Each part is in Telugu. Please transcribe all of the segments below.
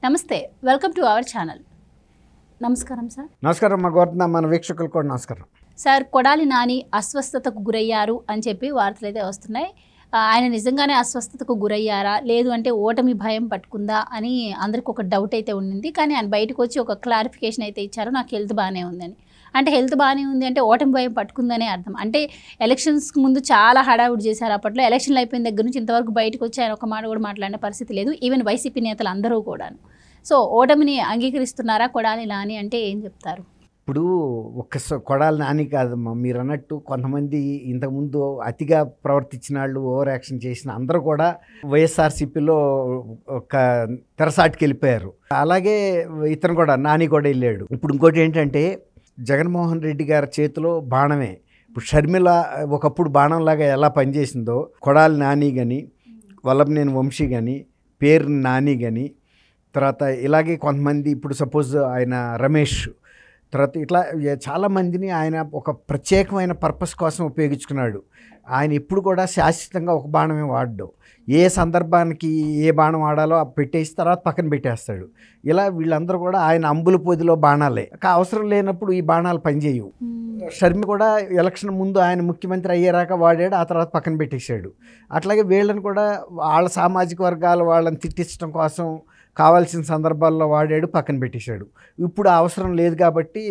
నమస్తే, వెల్కమ్ టు అవర్ ఛానల్. నమస్కారం సార్. నమస్కారం మా గోవర్ధన, మన వీక్షకులు కూడా నమస్కారం. సార్, కొడాలి నాని అస్వస్థతకు గురయ్యారు అని చెప్పి వార్తలు అయితే వస్తున్నాయి. ఆయన నిజంగానే అస్వస్థతకు గురయ్యారా, లేదు అంటే ఓటమి భయం పట్టుకుందా అని అందరికి ఒక డౌట్ అయితే ఉండింది. కానీ ఆయన బయటకు వచ్చి ఒక క్లారిఫికేషన్ అయితే ఇచ్చారు, నాకు హెల్త్ బాగానే ఉందని. అంటే హెల్త్ బాగానే ఉంది అంటే ఓటమి భయం పట్టుకుందనే అర్థం. అంటే ఎలక్షన్స్కి ముందు చాలా హడావుడి చేశారు. అప్పట్లో ఎలక్షన్లు అయిపోయిన దగ్గర నుంచి ఇంతవరకు బయటకు వచ్చి ఆయన ఒక మాట కూడా మాట్లాడిన పరిస్థితి లేదు, ఈవెన్ వైసీపీ నేతలు అందరూ కూడాను. సో ఓటమిని అంగీకరిస్తున్నారా కొడాలి నాని అంటే ఏం చెప్తారు? ఇప్పుడు కొడాలి నాని కాదమ్మా, మీరు అన్నట్టు కొంతమంది ఇంతకుముందు అతిగా ప్రవర్తించిన వాళ్ళు, ఓవర్ యాక్షన్ చేసిన అందరూ కూడా వైఎస్ఆర్సీపీలో ఒక తెరసాటుకి వెళ్ళిపోయారు. అలాగే ఇతను కూడా, నాని కూడా వెళ్ళాడు. ఇప్పుడు ఇంకోటి ఏంటంటే, జగన్మోహన్ రెడ్డి గారి చేతిలో బాణమే. ఇప్పుడు షర్మిల ఒకప్పుడు బాణంలాగా ఎలా పనిచేసిందో, కొడాలి నాని కానీ, వల్లభనేని వంశీ కానీ, పేరు నాని కానీ, తర్వాత ఇలాగే కొంతమంది, ఇప్పుడు సపోజ్ ఆయన రమేష్, తర్వాత ఇట్లా చాలామందిని ఆయన ఒక ప్రత్యేకమైన పర్పస్ కోసం ఉపయోగించుకున్నాడు. ఆయన ఇప్పుడు కూడా శాశ్వతంగా ఒక బాణమే వాడడు. ఏ సందర్భానికి ఏ బాణం వాడాలో పెట్టేసి తర్వాత పక్కన పెట్టేస్తాడు. ఇలా వీళ్ళందరూ కూడా ఆయన అంబుల పొదిలో బాణాలే. అవసరం లేనప్పుడు ఈ బాణాలు పనిచేయవు. షర్మి కూడా ఎలక్షన్ ముందు ఆయన ముఖ్యమంత్రి అయ్యేరాక వాడాడు, ఆ తర్వాత పక్కన పెట్టేశాడు. అట్లాగే వీళ్ళని కూడా వాళ్ళ సామాజిక వర్గాల వాళ్ళని తిట్టించడం కోసం కావాల్సిన సందర్భాల్లో వాడాడు, పక్కన పెట్టేశాడు. ఇప్పుడు అవసరం లేదు కాబట్టి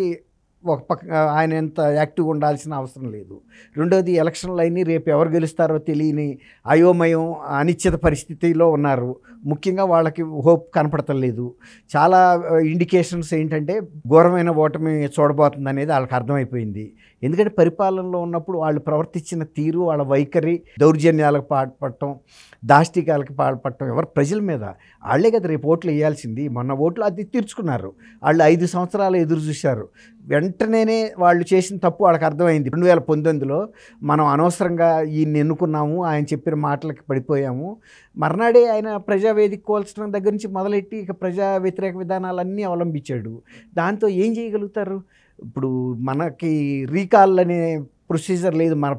ఒక పక్క ఆయన ఎంత యాక్టివ్గా ఉండాల్సిన అవసరం లేదు. రెండోది, ఎలక్షన్లు అయినాయి, రేపు ఎవరు గెలుస్తారో తెలియని అయోమయం, అనిశ్చిత పరిస్థితిలో ఉన్నారు. ముఖ్యంగా వాళ్ళకి హోప్ కనపడతలేదు. చాలా ఇండికేషన్స్ ఏంటంటే ఘోరమైన ఓటమి చూడబోతుంది అనేది వాళ్ళకి అర్థమైపోయింది. ఎందుకంటే పరిపాలనలో ఉన్నప్పుడు వాళ్ళు ప్రవర్తించిన తీరు, వాళ్ళ వైఖరి, దౌర్జన్యాలకు పాల్పడటం, దాష్టికాలకు పాల్పడటం ఎవరు ప్రజల మీద, వాళ్ళే కదా రేపు ఓట్లు వేయాల్సింది. మొన్న ఓట్లు అది తీర్చుకున్నారు. వాళ్ళు 5 సంవత్సరాలు ఎదురు చూశారు. వెంటనే వాళ్ళు చేసిన తప్పు వాళ్ళకి అర్థమైంది. 2019లో మనం అనవసరంగా ఈయన్ని ఎన్నుకున్నాము, ఆయన చెప్పిన మాటలకి పడిపోయాము. మర్నాడే ఆయన ప్రజావేదిక కోల్చడం దగ్గర నుంచి మొదలెట్టి ఇక ప్రజా వ్యతిరేక విధానాలన్నీ అవలంబించాడు. దాంతో ఏం చేయగలుగుతారు? ఇప్పుడు మనకి రీకాల్ అనే ప్రొసీజర్ లేదు మన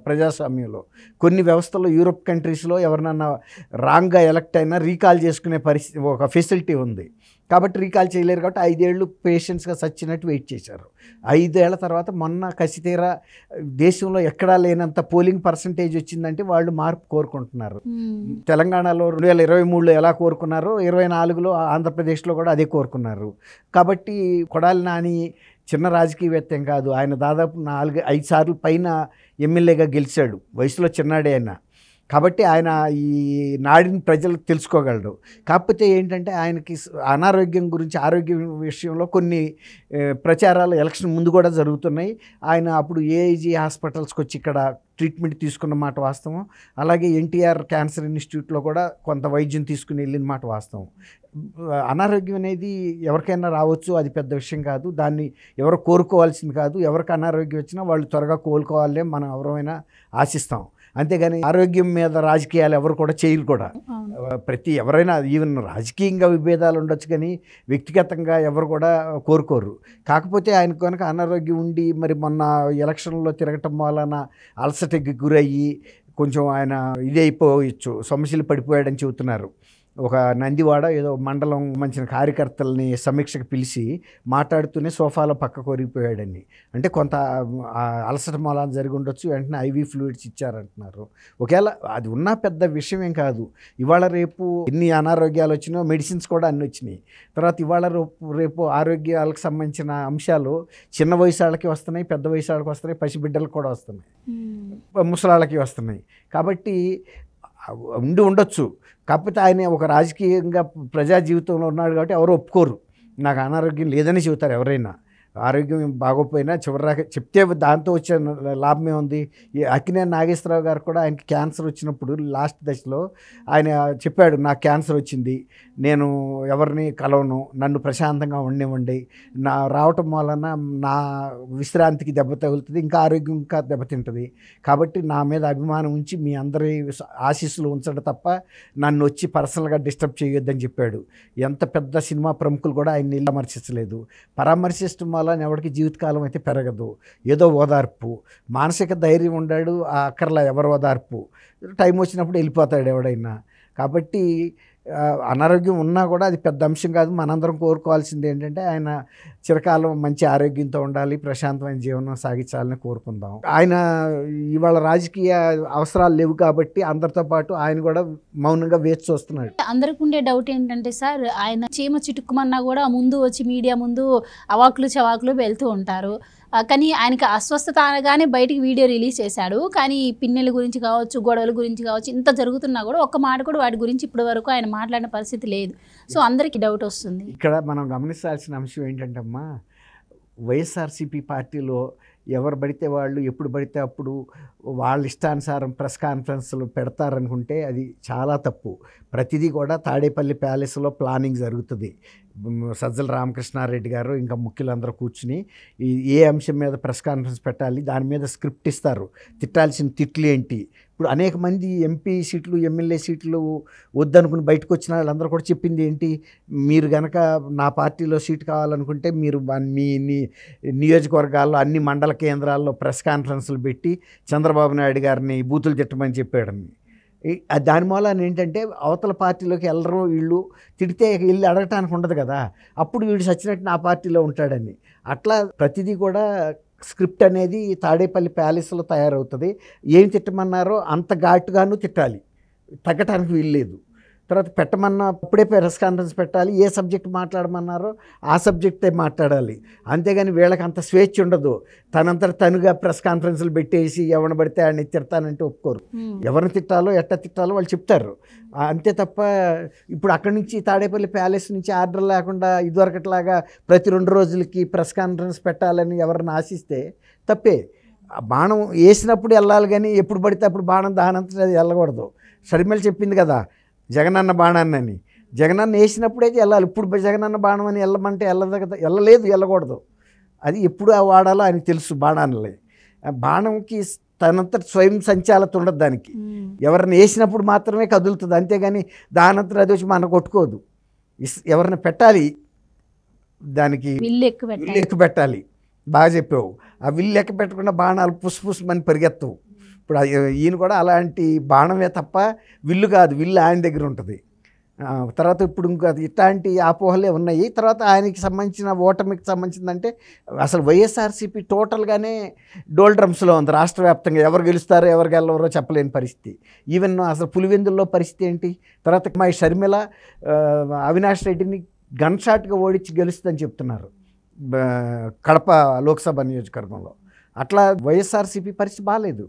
ప్రజాస్వామ్యంలో. కొన్ని వ్యవస్థల్లో, యూరోప్ కంట్రీస్లో ఎవరినన్నా రాంగ్గా ఎలక్ట్ అయినా రీకాల్ చేసుకునే పరిస్థితి, ఒక ఫెసిలిటీ ఉంది. కాబట్టి రీకాల్ చేయలేరు. కాబట్టి 5 ఏళ్ళు పేషెన్స్గా సచ్చినట్టు వెయిట్ చేశారు. 5 ఏళ్ల తర్వాత మొన్న కసితీరా దేశంలో ఎక్కడా లేనంత పోలింగ్ పర్సంటేజ్ వచ్చిందంటే వాళ్ళు మార్పు కోరుకుంటున్నారు. తెలంగాణలో 2023లో ఎలా కోరుకున్నారో 24లో ఆంధ్రప్రదేశ్లో కూడా అదే కోరుకున్నారు. కాబట్టి కొడాలి నాని చిన్న రాజకీయవేత్త ఏం కాదు. ఆయన దాదాపు 4-5 సార్లు పైన ఎమ్మెల్యేగా గెలిచాడు. వయసులో చిన్నాడే ఆయన. కాబట్టి ఆయన ఈ నాడిని ప్రజలు తెలుసుకోగలడు. కాకపోతే ఏంటంటే ఆయనకి అనారోగ్యం గురించి, ఆరోగ్యం విషయంలో కొన్ని ప్రచారాలు ఎలక్షన్ ముందు కూడా జరుగుతున్నాయి. ఆయన అప్పుడు ఏఐజీ హాస్పిటల్స్కి వచ్చి ఇక్కడ ట్రీట్మెంట్ తీసుకున్న మాట వాస్తవం. అలాగే ఎన్టీఆర్ క్యాన్సర్ ఇన్స్టిట్యూట్లో కూడా కొంత వైద్యం తీసుకుని వెళ్ళిన మాట వాస్తవం. అనారోగ్యం అనేది ఎవరికైనా రావచ్చు, అది పెద్ద విషయం కాదు. దాన్ని ఎవరు కోరుకోవాల్సింది కాదు. ఎవరికి అనారోగ్యం వచ్చినా వాళ్ళు త్వరగా కోలుకోవాలనే మనం ఎవరైనా ఆశిస్తాం. అంతేగాని ఆరోగ్యం మీద రాజకీయాలు ఎవరు కూడా చేయరు కూడా. ఎవరైనా ఈవెన్ రాజకీయంగా విభేదాలు ఉండొచ్చు, కానీ వ్యక్తిగతంగా ఎవరు కూడా కోరుకోరు. కాకపోతే ఆయనకు కనుక అనారోగ్యం ఉండి మరి మొన్న ఎలక్షన్లో తిరగటం వలన అలసటకి గురయ్యి కొంచెం ఆయన ఇది అయిపోవచ్చు, సమస్యలు పడిపోయాడని చెబుతున్నారు. ఒక నందివాడ ఏదో మండలం మంచిన కార్యకర్తల్ని సమీక్షకు పిలిచి మాట్లాడుతూనే సోఫాలో పక్క కొరిగిపోయాడని. అంటే కొంత అలసట మూలాన జరిగి ఉండొచ్చు. వెంటనే ఐవీ ఫ్లూయిడ్స్ ఇచ్చారంటున్నారు. ఒకవేళ అది ఉన్న పెద్ద విషయం ఏం కాదు. ఇవాళ రేపు ఎన్ని అనారోగ్యాలు వచ్చినాయో మెడిసిన్స్ కూడా అన్నీ వచ్చినాయి. తర్వాత ఇవాళ రేపు ఆరోగ్యాలకు సంబంధించిన అంశాలు చిన్న వయసు వాళ్ళకి వస్తున్నాయి, పెద్ద వయసు వాళ్ళకి వస్తున్నాయి, పసిబిడ్డలకు కూడా వస్తున్నాయి, ముసలాళ్ళకి వస్తున్నాయి. కాబట్టి ఉండొచ్చు. కాకపోతే ఆయన ఒక రాజకీయంగా ప్రజా జీవితంలో ఉన్నాడు కాబట్టి ఎవరు ఒప్పుకోరు. నాకు అనారోగ్యం లేదని చెబుతారు ఎవరైనా. ఆరోగ్యం బాగోపోయినా చివరిదాకా చెప్తే దాంతో వచ్చే లాభమే ఉంది. ఈ అక్కినేని నాగేశ్వరరావు గారు కూడా ఆయనకి క్యాన్సర్ వచ్చినప్పుడు లాస్ట్ దశలో ఆయన చెప్పాడు, నాకు క్యాన్సర్ వచ్చింది, నేను ఎవరిని కలవను, నన్ను ప్రశాంతంగా ఉండనివ్వండి, నా రావటం వలన నా విశ్రాంతికి దెబ్బ తగులుతుంది, ఇంకా ఆరోగ్యం ఇంకా దెబ్బతింటుంది. కాబట్టి నా మీద అభిమానం ఉంచి మీ అందరి ఆశీస్సులు ఉంచడం తప్ప నన్ను వచ్చి పర్సనల్గా డిస్టర్బ్ చేయొద్దని చెప్పాడు. ఎంత పెద్ద సినిమా ప్రముఖులు కూడా ఆయన్ని పరామర్శించలేదు. పరామర్శించడం వల్ల ఎవరికి జీవితకాలం అయితే పెరగదు. ఏదో ఓదార్పు, మానసిక ధైర్యం ఉండాడు, ఆ అక్కర్లా ఎవరు ఓదార్పు, టైం వచ్చినప్పుడు వెళ్ళిపోతాడు ఎవడైనా. కాబట్టి అనారోగ్యం ఉన్నా కూడా అది పెద్ద అంశం కాదు. మనందరం కోరుకోవాల్సింది ఏంటంటే ఆయన చిరకాలం మంచి ఆరోగ్యంతో ఉండాలి, ప్రశాంతమైన జీవనం సాగించాలని కోరుకుందాం. ఆయన ఇవాళ రాజకీయ అవసరాలు లేవు కాబట్టి అందరితో పాటు ఆయన కూడా మౌనంగా వేచి చూస్తున్నాడు. అందరికి ఉండే డౌట్ ఏంటంటే సార్, ఆయన చీమ చిటుక్కుమన్నా కూడా ముందు వచ్చి మీడియా ముందు అవాకులు చవాకులు వెళ్తూ ఉంటారు. కానీ ఆయనకి అస్వస్థత అనగానే బయటికి వీడియో రిలీజ్ చేశాడు. కానీ పిన్నెల గురించి కావచ్చు, గొడవల గురించి కావచ్చు, ఇంత జరుగుతున్నా కూడా ఒక్క మాట కూడా వాటి గురించి ఇప్పటి వరకు ఆయన మాట్లాడిన పరిస్థితి లేదు. సో అందరికీ డౌట్ వస్తుంది. ఇక్కడ మనం గమనించాల్సిన అంశం ఏంటంటే అమ్మా, వైఎస్ఆర్సీపీ పార్టీలో ఎవరు పడితే వాళ్ళు ఎప్పుడు పడితే అప్పుడు వాళ్ళ ఇష్టానుసారం ప్రెస్ కాన్ఫరెన్స్లు పెడతారనుకుంటే అది చాలా తప్పు. ప్రతిదీ కూడా తాడేపల్లి ప్యాలెస్లో ప్లానింగ్ జరుగుతుంది. సజ్జల రామకృష్ణారెడ్డి గారు ఇంకా ముఖ్యులందరూ కూర్చుని ఏ అంశం మీద ప్రెస్ కాన్ఫరెన్స్ పెట్టాలి, దాని మీద స్క్రిప్ట్ ఇస్తారు. తిట్టాల్సిన తిట్లు ఏంటి. ఇప్పుడు అనేక మంది ఎంపీ సీట్లు, ఎమ్మెల్యే సీట్లు వద్దనుకుని బయటకు వచ్చిన వాళ్ళందరూ కూడా చెప్పింది ఏంటి, మీరు కనుక నా పార్టీలో సీటు కావాలనుకుంటే మీరు మీ నియోజకవర్గాల్లో అన్ని మండల కేంద్రాల్లో ప్రెస్ కాన్ఫరెన్స్లు పెట్టి చంద్రబాబు నాయుడు గారిని బూతులు తిట్టమని చెప్పాడని. దాని మూలాన ఏంటంటే అవతల పార్టీలోకి వెళ్ళరు, వీళ్ళు తిడితే వెళ్ళి అడగటానికి ఉండదు కదా, అప్పుడు వీడు సచ్చినట్టు నా పార్టీలో ఉంటాడని. అట్లా ప్రతిదీ కూడా స్క్రిప్ట్ అనేది తాడేపల్లి ప్యాలెస్లో తయారవుతుంది. ఏం తిట్టమన్నారో అంత ఘాటుగాను తిట్టాలి, తగ్గటానికి వీల్లేదు. తర్వాత పెట్టమన్నా అప్పుడే ప్రెస్ కాన్ఫరెన్స్ పెట్టాలి. ఏ సబ్జెక్ట్ మాట్లాడమన్నారో ఆ సబ్జెక్టే మాట్లాడాలి. అంతేగాని వీళ్ళకి అంత స్వేచ్ఛ ఉండదు. తనంతట తనుగా ప్రెస్ కాన్ఫరెన్స్లు పెట్టేసి ఎవరిని పడితే ఆయన్ని తిడతానంటే ఒప్పుకోరు. ఎవరిని తిట్టాలో ఎట్ట తిట్టాలో వాళ్ళు చెప్తారు. అంతే తప్ప ఇప్పుడు అక్కడి నుంచి తాడేపల్లి ప్యాలెస్ నుంచి ఆర్డర్ లేకుండా ఇదివరకట్లాగా ప్రతి 2 రోజులకి ప్రెస్ కాన్ఫరెన్స్ పెట్టాలని ఎవరిని ఆశిస్తే తప్పే. బాణం వేసినప్పుడు వెళ్ళాలి కానీ ఎప్పుడు పడితే అప్పుడు బాణం దానంతట అది వెళ్ళకూడదు. షర్మిల చెప్పింది కదా జగనన్న బాణాన్ని, జగనన్న వేసినప్పుడే వెళ్ళాలి. ఇప్పుడు జగనన్న బాణం అని వెళ్ళమంటే వెళ్ళదు కదా, వెళ్ళలేదు, వెళ్ళకూడదు. అది ఎప్పుడు వాడాలో ఆయనకు తెలుసు. బాణంకి తనంతట స్వయం సంచాలత ఉండదు. దానికి ఎవరిని వేసినప్పుడు మాత్రమే కదులుతుంది, అంతేగాని దానంతట అది వచ్చి మన కొట్టుకోదు. ఎవరిని పెట్టాలి దానికి విల్లు ఎక్కువ పెట్టాలి. బాగా చెప్పావు. ఆ విల్లు లెక్క పెట్టకుండా బాణాలు పుస్మని పరిగెత్తవు. ఇప్పుడు ఈయన కూడా అలాంటి బాణమే తప్ప విల్లు కాదు, విల్లు ఆయన దగ్గర ఉంటుంది. తర్వాత ఇప్పుడు ఇంకా ఇట్లాంటి అపోహలే ఉన్నాయి. తర్వాత ఆయనకి సంబంధించిన ఓటమికి సంబంధించిందంటే అసలు వైఎస్ఆర్సీపీ టోటల్గానే డోల్ డ్రమ్స్లో ఉంది. రాష్ట్ర వ్యాప్తంగా ఎవరు గెలుస్తారో ఎవరు గెలవరో చెప్పలేని పరిస్థితి. ఈవెన్ అసలు పులివెందుల్లో పరిస్థితి ఏంటి. తర్వాత మా షర్మిల అవినాష్ రెడ్డిని గన్ షాట్గా ఓడించి గెలుస్తుందని చెప్తున్నారు కడప లోక్సభ నియోజకవర్గంలో. అట్లా వైఎస్ఆర్సీపీ పరిస్థితి బాగాలేదు.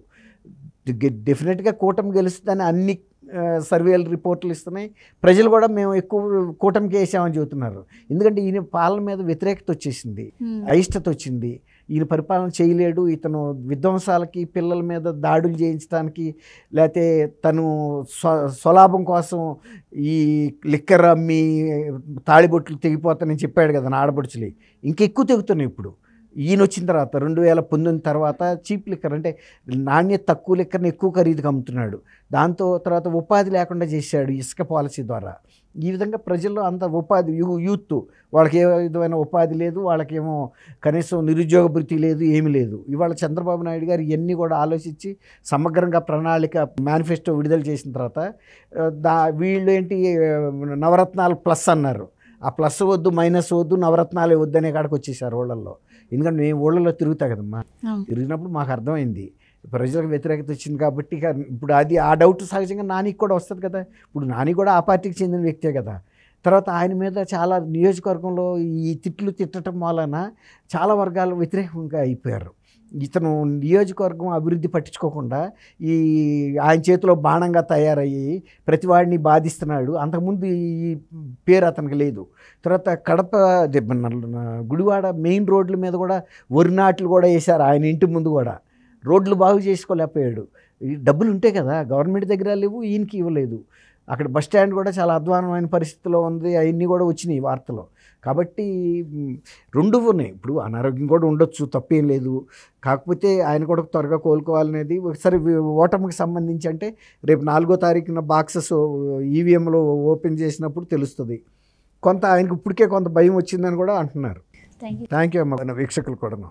డెఫినెట్గా కూటమి గెలుస్తుందని అన్ని సర్వేలు రిపోర్ట్లు ఇస్తున్నాయి. ప్రజలు కూడా మేము ఎక్కువ కూటమికి వేసామని చెబుతున్నారు. ఎందుకంటే ఈయన పాలన మీద వ్యతిరేకత వచ్చేసింది, అయిష్టత వచ్చింది. ఈయన పరిపాలన చేయలేడు, ఇతను విధ్వంసాలకి పిల్లల మీద దాడులు చేయించడానికి లేకపోతే తను స్వలాభం కోసం ఈ లిక్కర్ అమ్మి తాళిబొట్లు తెగిపోతానని చెప్పాడు కదా నా ఆడబడుచులు. ఇంకెక్కువ తెగుతున్నాయి ఇప్పుడు. ఈయన వచ్చిన తర్వాత 2019 తర్వాత చీప్ లిక్కర్ అంటే నాణ్యత తక్కువ లిక్కర్ని ఎక్కువ ఖరీదుకి అమ్ముతున్నాడు. దాంతో తర్వాత ఉపాధి లేకుండా చేశాడు ఇసుక పాలసీ ద్వారా. ఈ విధంగా ప్రజల్లో అంత ఉపాధి యూత్ వాళ్ళకి ఏ విధమైన ఉపాధి లేదు, వాళ్ళకేమో కనీసం నిరుద్యోగ భృతి లేదు, ఏమీ లేదు. ఇవాళ చంద్రబాబు నాయుడు గారు ఇవన్నీ కూడా ఆలోచించి సమగ్రంగా ప్రణాళిక మేనిఫెస్టో విడుదల చేసిన తర్వాత వీళ్ళు ఏంటి నవరత్నాలు ప్లస్ అన్నారు. ఆ ప్లస్ వద్దు, మైనస్ వద్దు, నవరత్నాలే వద్దు అనే కాడికి వచ్చేసారు ఊళ్ళల్లో. ఎందుకంటే మేము ఊళ్ళల్లో తిరుగుతా కదమ్మా, తిరిగినప్పుడు మాకు అర్థమైంది ప్రజలకు వ్యతిరేకత వచ్చింది కాబట్టి. ఇప్పుడు అది ఆ డౌట్ సహజంగా నానికి కూడా వస్తుంది కదా. ఇప్పుడు నాని కూడా ఆ పార్టీకి చెందిన వ్యక్తే కదా. తర్వాత ఆయన మీద చాలా నియోజకవర్గంలో ఈ తిట్లు తిట్టడం వలన చాలా వర్గాలు వ్యతిరేకంగా అయిపోయారు. ఇతను నియోజకవర్గం అభివృద్ధి పట్టించుకోకుండా ఈ ఆయన చేతిలో బాణంగా తయారయ్యి ప్రతివాడిని బాధిస్తున్నాడు. అంతకుముందు ఈ పేరు అతనికి లేదు. తర్వాత కడప గుడివాడ మెయిన్ రోడ్ల మీద కూడా వరి నాట్లు కూడా వేశారు. ఆయన ఇంటి ముందు కూడా రోడ్లు బాగు చేసుకోలేకపోయాడు. డబ్బులు ఉంటాయి కదా, గవర్నమెంట్ దగ్గర లేవు, ఈయనకి ఇవ్వలేదు. అక్కడ బస్ స్టాండ్ కూడా చాలా అధ్వానమైన పరిస్థితిలో ఉంది. అవన్నీ కూడా వచ్చినాయి వార్తలో. కాబట్టి 2 ఉన్నాయి. ఇప్పుడు అనారోగ్యం కూడా ఉండొచ్చు, తప్పేం లేదు. కాకపోతే ఆయన కూడా త్వరగా కోలుకోవాలనేది. ఒకసారి ఓటమికి సంబంధించి అంటే రేపు 4వ తారీఖున బాక్సెస్ ఈవీఎంలో ఓపెన్ చేసినప్పుడు తెలుస్తుంది. కొంత ఆయనకు ఇప్పటికే కొంత భయం వచ్చిందని కూడా అంటున్నారు. థ్యాంక్ యూ అమ్మ, వీక్షకులు కూడా.